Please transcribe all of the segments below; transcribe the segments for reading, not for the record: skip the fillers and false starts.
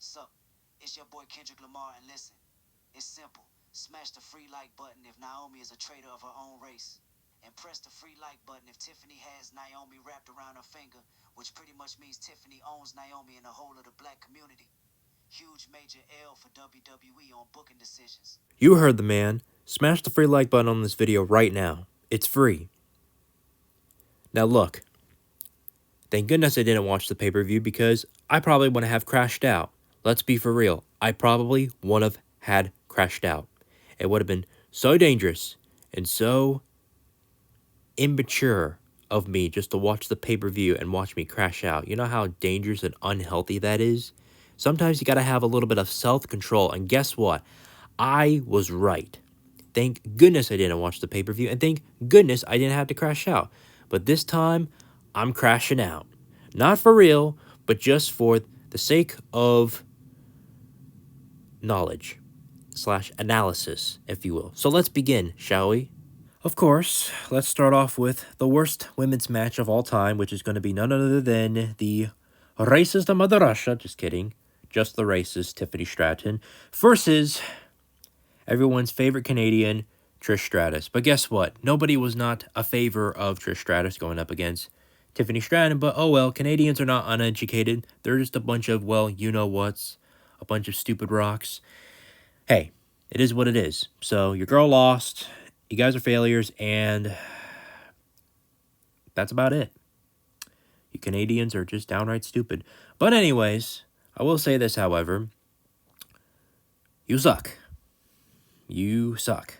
So, it's your boy Kendrick Lamar, and listen, it's simple. Smash the free like button if Naomi is a traitor of her own race. And press the free like button if Tiffany has Naomi wrapped around her finger, which pretty much means Tiffany owns Naomi in the whole of the black community. Huge major L for WWE on booking decisions. You heard the man. Smash the free like button on this video right now. It's free. Now look, thank goodness I didn't watch the pay-per-view because I probably would have crashed out. Let's be for real. I probably would have had crashed out. It would have been so dangerous and so immature of me just to watch the pay-per-view and watch me crash out. You know how dangerous and unhealthy that is? Sometimes you gotta have a little bit of self-control, and guess what? I was right. Thank goodness I didn't watch the pay-per-view, and thank goodness I didn't have to crash out. But this time, I'm crashing out. Not for real, but just for the sake of knowledge / analysis, if you will. So let's begin, shall we? Of course, let's start off with the worst women's match of all time, which is going to be none other than the racist of Mother Russia, just kidding, just the racist Tiffany Stratton, versus everyone's favorite Canadian, Trish Stratus. But guess what? Nobody was not a favor of Trish Stratus going up against Tiffany Stratton, but oh well, Canadians are not uneducated. They're just a bunch of, well, you-know-whats, a bunch of stupid rocks. Hey, it is what it is. So your girl lost. You guys are failures, and that's about it. You Canadians are just downright stupid. But anyways, I will say this, however. You suck. You suck.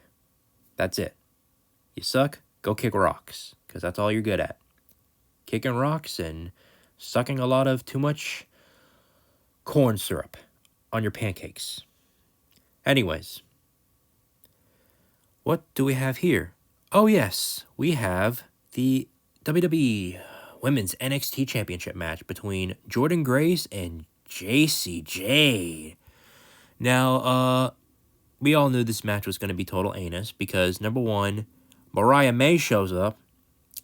That's it. You suck, go kick rocks, because that's all you're good at. Kicking rocks and sucking a lot of too much corn syrup on your pancakes. Anyways, what do we have here? Oh yes, we have the WWE Women's NXT Championship match between Jordynne Grace and Jacy Jayne. Now, we all knew this match was going to be total anus because, number one, Mariah May shows up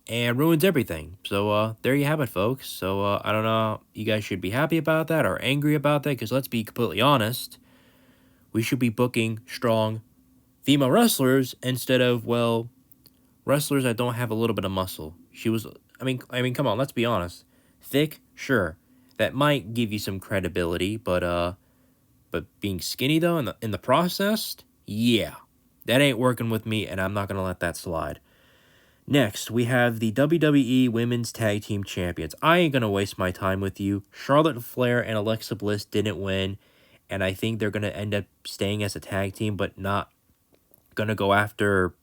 and ruins everything. So, there you have it, folks. So, I don't know, you guys should be happy about that or angry about that, because let's be completely honest, we should be booking strong female wrestlers instead of, well, wrestlers that don't have a little bit of muscle. She was, I mean, come on, let's be honest. Thick, sure, that might give you some credibility, but being skinny though in the process, yeah, that ain't working with me, and I'm not gonna let that slide. Next, we have the WWE Women's Tag Team Champions. I ain't gonna waste my time with you. Charlotte Flair and Alexa Bliss didn't win, and I think they're gonna end up staying as a tag team, but not gonna go after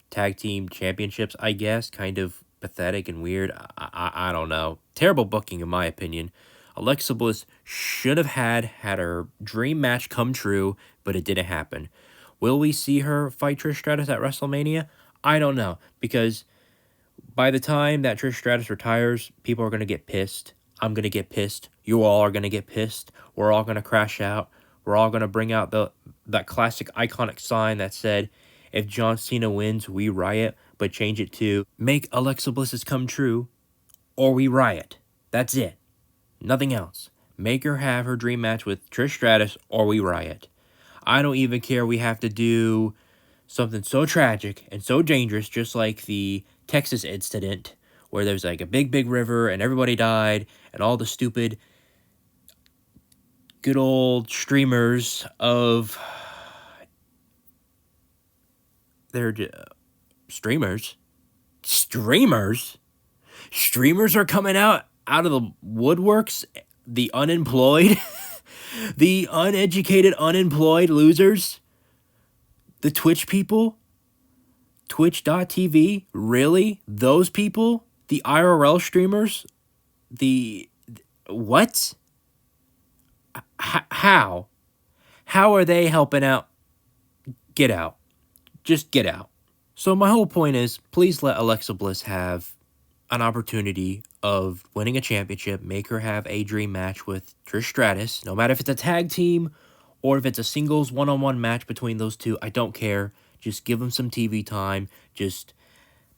tag team championships, I guess. Kind of pathetic and weird. I don't know. Terrible booking, in my opinion. Alexa Bliss should have had her dream match come true, but it didn't happen. Will we see her fight Trish Stratus at WrestleMania? I don't know, because by the time that Trish Stratus retires, people are going to get pissed. I'm going to get pissed. You all are going to get pissed. We're all going to crash out. We're all going to bring out that classic iconic sign that said, if John Cena wins, we riot, but change it to, make Alexa Bliss's come true, or we riot. That's it. Nothing else. Make her have her dream match with Trish Stratus, or we riot. I don't even care we have to do something so tragic and so dangerous, just like the Texas incident, where there's like a big river and everybody died, and all the stupid, good old streamers of... They're streamers. Streamers are coming out of the woodworks. The unemployed, the uneducated, unemployed losers, the Twitch people, Twitch.tv, really? Those people? The IRL streamers? What? How? How are they helping out? Get out. Just get out. So my whole point is, please let Alexa Bliss have an opportunity of winning a championship. Make her have a dream match with Trish Stratus. No matter if it's a tag team or if it's a singles one-on-one match between those two, I don't care. Just give them some TV time. Just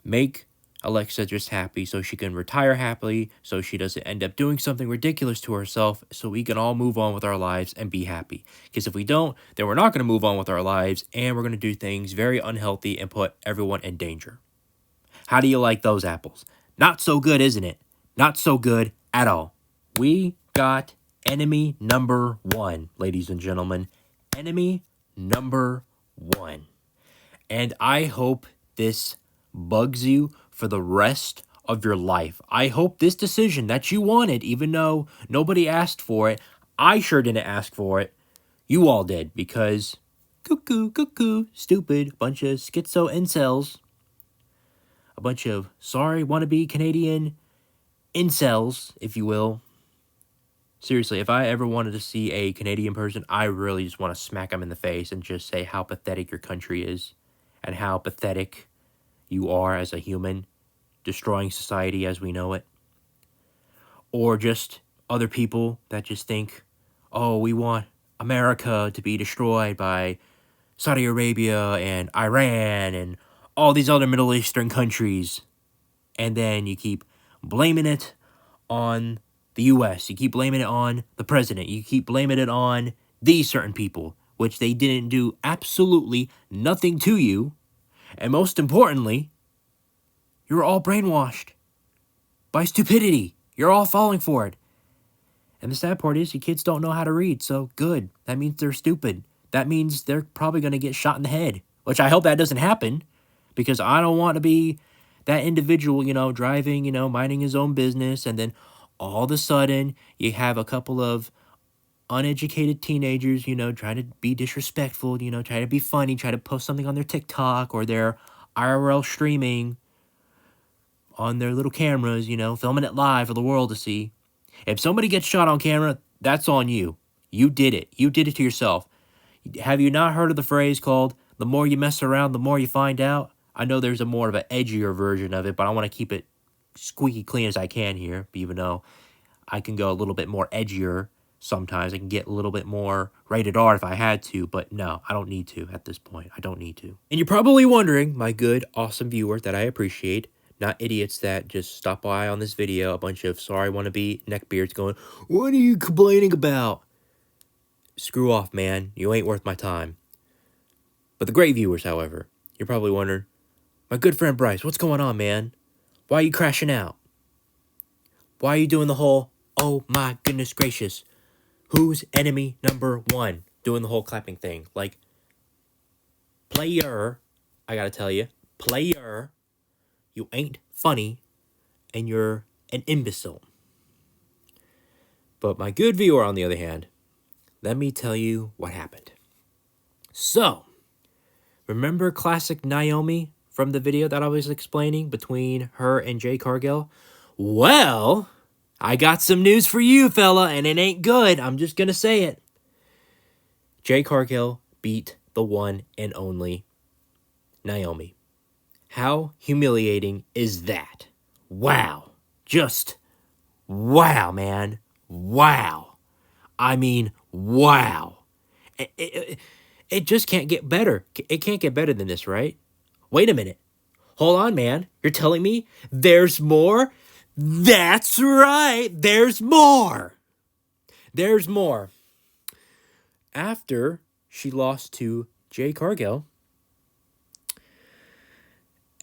make Alexa just happy so she can retire happily, so she doesn't end up doing something ridiculous to herself, so we can all move on with our lives and be happy. Because if we don't, then we're not going to move on with our lives, and we're going to do things very unhealthy and put everyone in danger. How do you like those apples? Not so good, isn't it? Not so good at all. We got enemy number one, ladies and gentlemen. Enemy number one. And I hope this bugs you for the rest of your life. I hope this decision that you wanted, even though nobody asked for it, I sure didn't ask for it. You all did, because cuckoo, stupid, bunch of schizo incels. A bunch of sorry wannabe Canadian incels, if you will. Seriously, if I ever wanted to see a Canadian person, I really just want to smack them in the face and just say how pathetic your country is and how pathetic you are as a human, destroying society as we know it. Or just other people that just think, oh, we want America to be destroyed by Saudi Arabia and Iran and all these other Middle Eastern countries. And then you keep blaming it on the U.S. You keep blaming it on the president. You keep blaming it on these certain people, which they didn't do absolutely nothing to you. And most importantly, you're all brainwashed by stupidity. You're all falling for it. And the sad part is, you kids don't know how to read, so good. That means they're stupid. That means they're probably going to get shot in the head, which I hope that doesn't happen, because I don't want to be that individual, driving, minding his own business, and then all of a sudden, you have a couple of uneducated teenagers, trying to be disrespectful, try to be funny, try to post something on their TikTok or their IRL streaming on their little cameras, filming it live for the world to see. If somebody gets shot on camera, that's on you. You did it. You did it to yourself. Have you not heard of the phrase called, the more you mess around, the more you find out? I know there's a more of an edgier version of it, but I want to keep it squeaky clean as I can here, even though I can go a little bit more edgier sometimes. I can get a little bit more rated R if I had to, but no, I don't need to at this point. I don't need to. And you're probably wondering, my good, awesome viewer that I appreciate, not idiots that just stop by on this video, a bunch of sorry wannabe neckbeards going, what are you complaining about? Screw off, man. You ain't worth my time. But the great viewers, however, you're probably wondering, my good friend Bryce, what's going on, man? Why are you crashing out? Why are you doing the whole, oh my goodness gracious, who's enemy number one? Doing the whole clapping thing. Like, player, I gotta tell you, player, you ain't funny, and you're an imbecile. But my good viewer, on the other hand, let me tell you what happened. So, remember classic Naomi from the video that I was explaining between her and Jade Cargill? Well, I got some news for you, fella, and it ain't good. I'm just gonna say it. Jade Cargill beat the one and only Naomi. How humiliating is that? Wow. Just wow, man. Wow. I mean, wow. It just can't get better. It can't get better than this, right? Wait a minute. Hold on, man. You're telling me there's more? That's right. There's more. There's more. After she lost to Jade Cargill,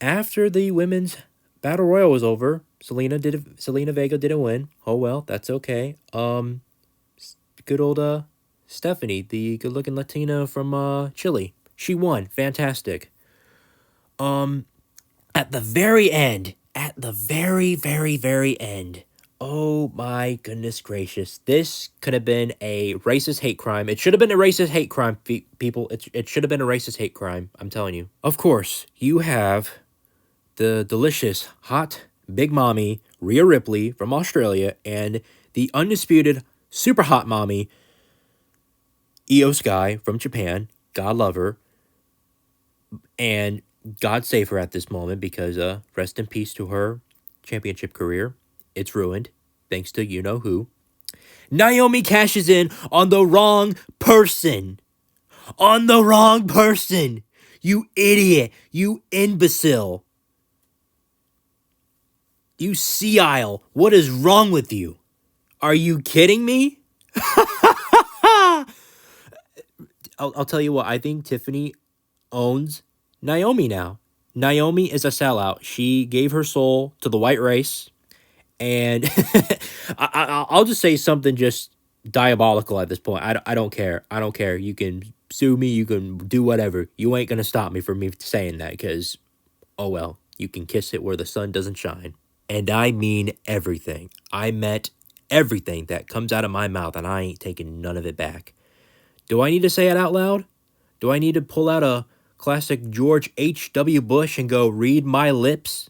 after the women's battle royal was over, Selena Vega didn't win. Oh well, that's okay. Good old Stephanie, the good-looking Latina from Chile, she won. Fantastic. At the very end, very end, oh my goodness gracious, this could have been a racist hate crime. It should have been a racist hate crime, people. It should have been a racist hate crime, I'm telling you. Of course, you have the delicious, hot, big mommy, Rhea Ripley from Australia, and the undisputed, super hot mommy, IYO Sky from Japan. God love her. And God save her at this moment, because rest in peace to her championship career. It's ruined, thanks to you-know-who. Naomi cashes in on the wrong person. On the wrong person. You idiot. You imbecile. You sea isle. What is wrong with you? Are you kidding me? I'll tell you what, I think Tiffany owns Naomi now. Naomi is a sellout. She gave her soul to the white race. And I'll just say something just diabolical at this point. I don't care. I don't care. You can sue me. You can do whatever. You ain't going to stop me from me saying that because, oh well, you can kiss it where the sun doesn't shine. And I mean everything. I meant everything that comes out of my mouth, and I ain't taking none of it back. Do I need to say it out loud? Do I need to pull out a classic George H.W. Bush and go read my lips?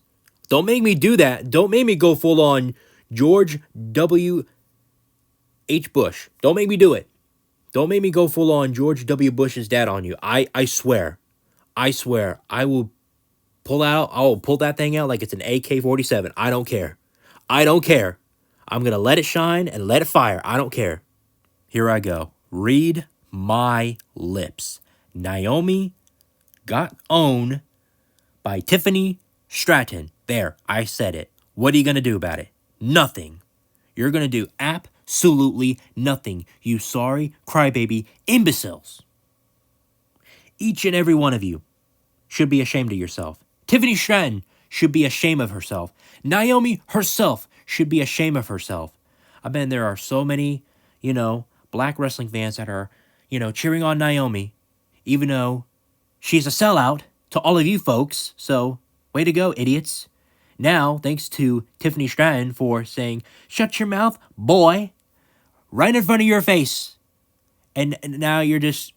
Don't make me do that. Don't make me go full on George W. H. Bush. Don't make me do it. Don't make me go full on George W. Bush's dad on you. I swear. I swear. I will pull that thing out like it's an AK-47. I don't care. I don't care. I'm going to let it shine and let it fire. I don't care. Here I go. Read my lips. Naomi got owned by Tiffany Stratton. There, I said it. What are you going to do about it? Nothing. You're going to do absolutely nothing, you sorry crybaby imbeciles. Each and every one of you should be ashamed of yourself. Tiffany Stratton should be ashamed of herself. Naomi herself should be ashamed of herself. I bet there are so many, black wrestling fans that are, cheering on Naomi, even though she's a sellout to all of you folks. So, way to go, idiots. Now, thanks to Tiffany Stratton for saying, shut your mouth, boy, right in front of your face. And now you're just,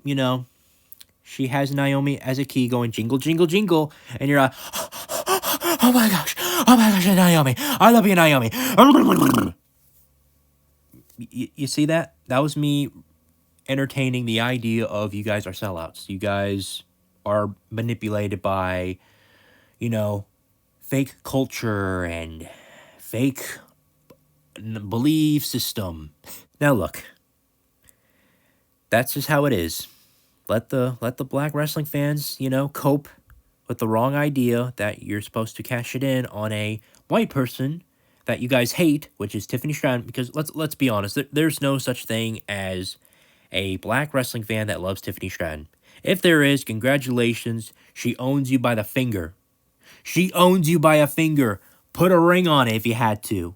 she has Naomi as a key going jingle, jingle, jingle. And you're like, oh my gosh, Naomi. I love you, Naomi. You see that? That was me entertaining the idea of you guys are sellouts. You guys are manipulated by, fake culture and fake belief system. Now look, that's just how it is. Let the black wrestling fans, cope with the wrong idea that you're supposed to cash it in on a white person that you guys hate, which is Tiffany Stratton. Because let's be honest, there's no such thing as a black wrestling fan that loves Tiffany Stratton. If there is, congratulations, she owns you by the finger. She owns you by a finger. Put a ring on it if you had to.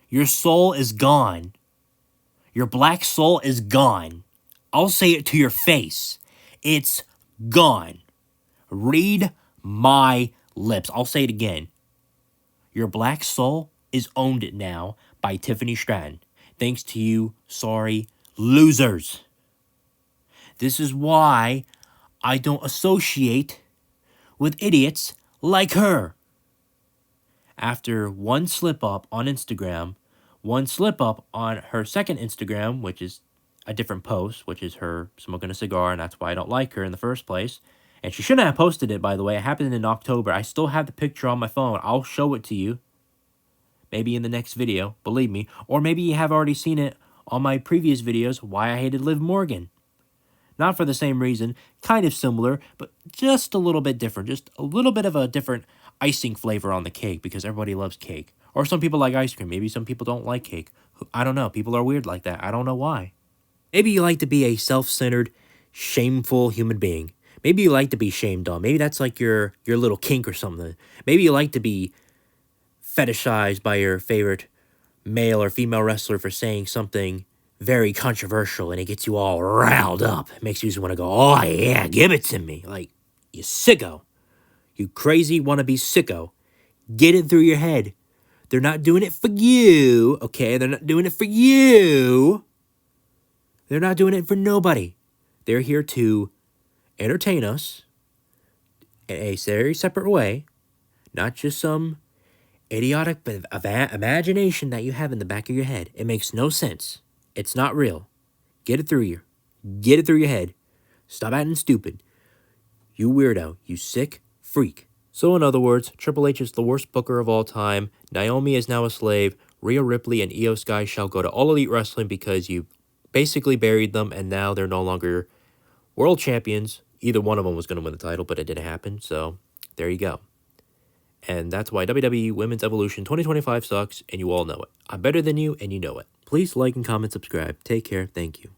Your soul is gone. Your black soul is gone. I'll say it to your face. It's gone. Read my lips. I'll say it again. Your black soul is owned now by Tiffany Stratton. Thanks to you, sorry losers. This is why I don't associate with idiots like her. After one slip-up on Instagram, one slip-up on her second Instagram, which is a different post, which is her smoking a cigar, and that's why I don't like her in the first place. And she shouldn't have posted it, by the way. It happened in October. I still have the picture on my phone. I'll show it to you. Maybe in the next video, believe me. Or maybe you have already seen it on my previous videos, Why I Hated Liv Morgan. Not for the same reason, kind of similar, but just a little bit different. Just a little bit of a different icing flavor on the cake because everybody loves cake. Or some people like ice cream. Maybe some people don't like cake. I don't know. People are weird like that. I don't know why. Maybe you like to be a self-centered, shameful human being. Maybe you like to be shamed on. Maybe that's like your little kink or something. Maybe you like to be fetishized by your favorite male or female wrestler for saying something very controversial and it gets you all riled up. It makes you just want to go, oh yeah, give it to me. Like, you sicko. You crazy wannabe sicko. Get it through your head. They're not doing it for you, okay? They're not doing it for you. They're not doing it for nobody. They're here to entertain us in a very separate way, not just some idiotic imagination that you have in the back of your head. It makes no sense. It's not real. Get it through your head. Stop acting stupid. You weirdo. You sick freak. So in other words, Triple H is the worst booker of all time. Naomi is now a slave. Rhea Ripley and IYO Sky shall go to All Elite Wrestling because you basically buried them and now they're no longer world champions. Either one of them was going to win the title, but it didn't happen. So there you go. And that's why WWE Women's Evolution 2025 sucks, and you all know it. I'm better than you, and you know it. Please like and comment, subscribe. Take care. Thank you.